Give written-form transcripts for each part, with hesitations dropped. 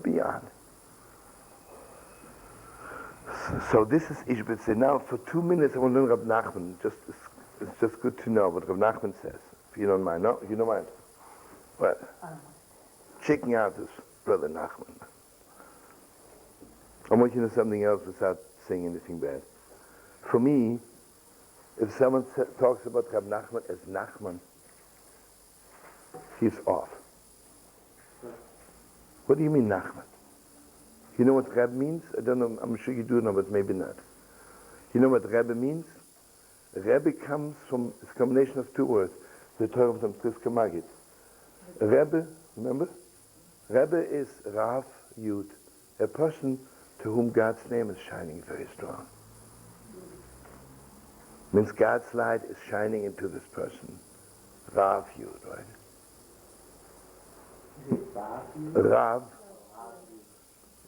beyond. So this is Ishbitze. Now for 2 minutes I want to learn Reb Nachman. It's just good to know what Reb Nachman says. If you don't mind. No? You don't mind? What? Checking out this brother Nachman. I want you to know something else without saying anything bad. For me, if someone talks about Reb Nachman as Nachman, he's off. What do you mean Nachman? You know what Reb means? I don't know, I'm sure you do know, but maybe not. You know what Rebbe means? Rebbe comes from, it's a combination of 2 words. The Torah from Triska Magid. Rebbe, remember? Rebbe is Rav Yud, a person to whom God's name is shining very strong. Means God's light is shining into this person. Rav Yud, right? Rav.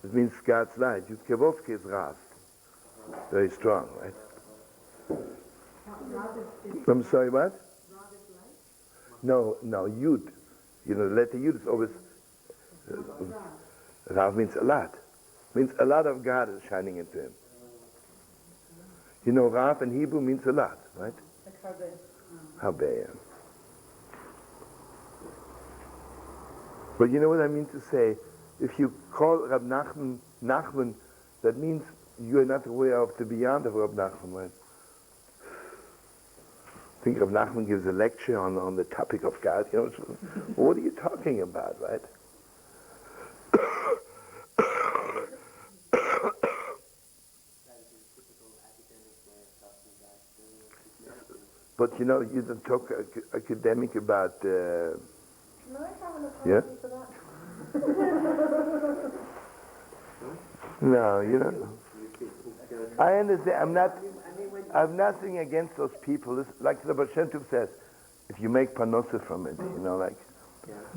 It means God's light. Yud Kevovke is Rav. Very strong, right? I'm sorry, what? No, Yud. You know, the letter Yud is always... Rav means a lot. Means a lot of God is shining into him. You know, Rav in Hebrew means a lot, right? Like Habe. Habe, yeah. But you know what I mean to say? If you call Reb Nachman Nachman, that means you are not aware of the beyond of Reb Nachman, right? I think Reb Nachman gives a lecture on the topic of God. You know, what are you talking about, right? But you know, you don't talk academic about. Yeah. No, you know. I understand. I've nothing against those people. It's like the Baal Shem Tov says, if you make panosa from it, you know, like.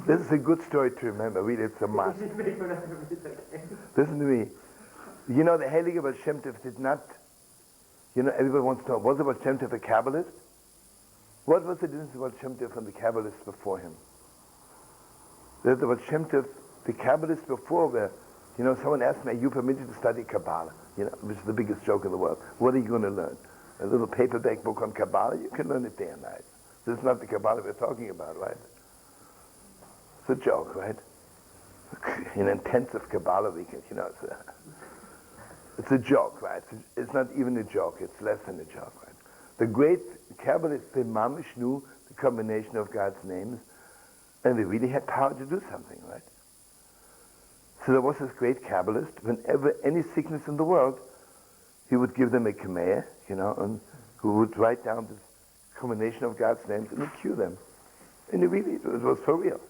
This is a good story to remember. Really, it's a must. Listen to me. You know, the Heilige Baal Shem Tov did not. You know, everybody wants to know, was the Baal Shem Tov a Kabbalist? What was the difference of Baal Shem Tov and the Kabbalists before him? The Baal Shem Tov, the Kabbalists before were, you know, someone asked me, are you permitted to study Kabbalah? You know, which is the biggest joke in the world. What are you going to learn? A little paperback book on Kabbalah? You can learn it day and night. This is not the Kabbalah we're talking about, right? It's a joke, right? In intensive Kabbalah weekend, you know, it's a joke, right? It's not even a joke, it's less than a joke, right? The great Kabbalists, they mamish knew the combination of God's names, and they really had power to do something, right? So there was this great Kabbalist, whenever any sickness in the world, he would give them a Kameah, you know, and who would write down this combination of God's names and would cure them. And it was for real.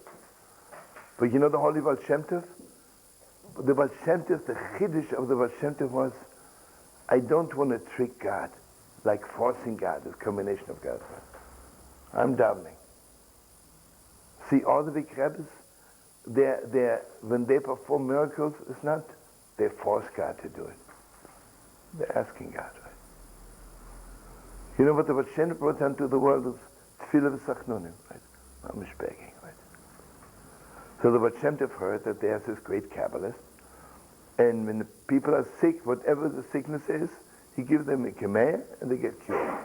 But you know the Holy Baal Shem Tov? The Baal Shem Tov, the Chiddush of the Baal Shem Tov was, I don't want to trick God, like forcing God, this combination of God. I'm davening. See, all the big Rebbes, when they perform miracles, it's not they force God to do it. They're asking God, right? You know what the Baal Shem Tov brought into the world is Tefillah v'Sachnunim, right? Mamish begging, right? So the Baal Shem Tov heard that there's this great Kabbalist, and when the people are sick, whatever the sickness is, he gives them a Kameah and they get cured.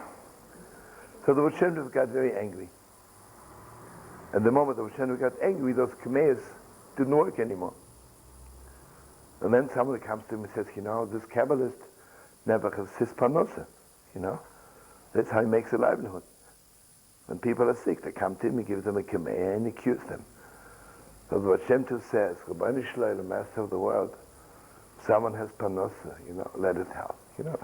So the Baal Shem Tov got very angry. And the moment the Baal Shem Tov got angry, those Kameahs didn't work anymore. And then somebody comes to him and says, you know, this Kabbalist never has his panosa, you know. That's how he makes a livelihood. When people are sick, they come to him, he gives them a Kameah and he cures them. So the Baal Shem Tov says, Rabbeinu Shlomo, the master of the world, someone has panosa, you know, let it help, you know.